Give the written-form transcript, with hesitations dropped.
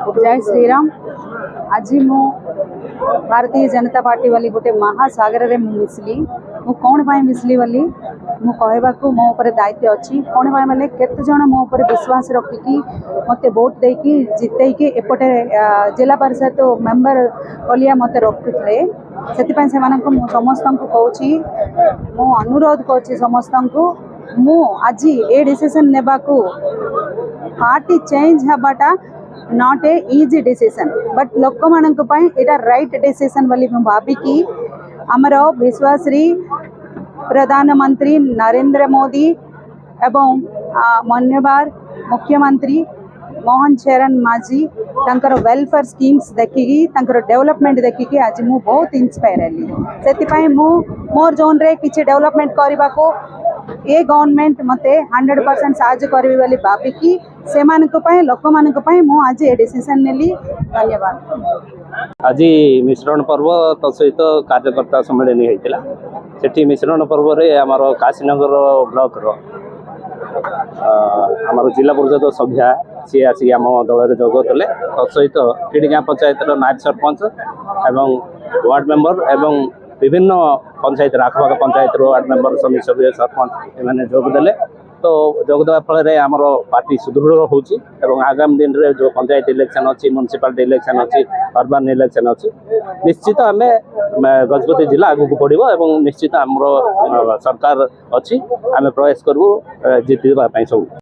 जय श्री राम। आज मु भारतीय जनता पार्टी वाली गोटे महासागर रे मिसली। मु कौन पाई मिसली वाली मु कहवाकू मो ऊपर दायित्व अच्छी। कौन पाई माने केते जण मो ऊपर विश्वास रखिकी मते वोट देकी जितेकी एपटे जिला परिषद मेंबर बलिया मते रखुଥିଲେ ସେଥିପାଇଁ ସେମାନଙ୍କୁ ମୁଁ ସମସ୍ତଙ୍କୁ କହୁଛି ମୁଁ ଅନୁରୋଧ କରୁଛି ସମସ୍ତଙ୍କୁ ମୁଁ ଆଜି ଏ डिसीजन ନେବାକୁ पार्टी चेंज हबाटा not a easy decision but लोक मानक पई एटा राइट डिसीजन बोली मैं भाबिकी आमर विश्वाश्री प्रधानमंत्री नरेंद्र मोदी एवं मान्यवर मुख्यमंत्री मोहन चरण माझी तंकर वेलफेयर स्कीम्स देखिकी तंकर डेवलपमेंट देखिकी आज मु बहुत इंस्पायर हेली। सेति पई मु मोर जोन रे किछि डेवलपमेंट करबा को ये गवर्नमेंट मते 100% साहाय्य करबी बोली भाबिकी से मानक पई लोक मानक पई मु आज ए डिसीजन नेली। धन्यवाद। आज मिश्रण पर्व तो सहित कार्यकर्ता सम्मेलन होता सेठी मिश्रण पर्व रे आमर काशीनगर ब्लॉक रो आमर जिला परिषद सभ्या सी आसी आम दल जोग देले तो सहित टिडिगाँ पंचायत नायब सरपंच एवं वार्ड मेंबर एवं विभिन्न पंचायत आखपाख पंचायत वार्ड मेंबर समिति सभ्य सरपंच एमाने जोग देले तो जोग देवा फल आमर पार्टी सुदृढ़ होची एवं आगामी दिन रे जो पंचायत इलेक्शन अच्छी म्युनिसिपालिटी इलेक्शन अच्छी अर्बन इलेक्शन अच्छी निश्चित आम गजपति जिला आगू बढ़ो एवं निश्चित आमर सरकार अच्छी आम प्रयास करूँ जितवा सब।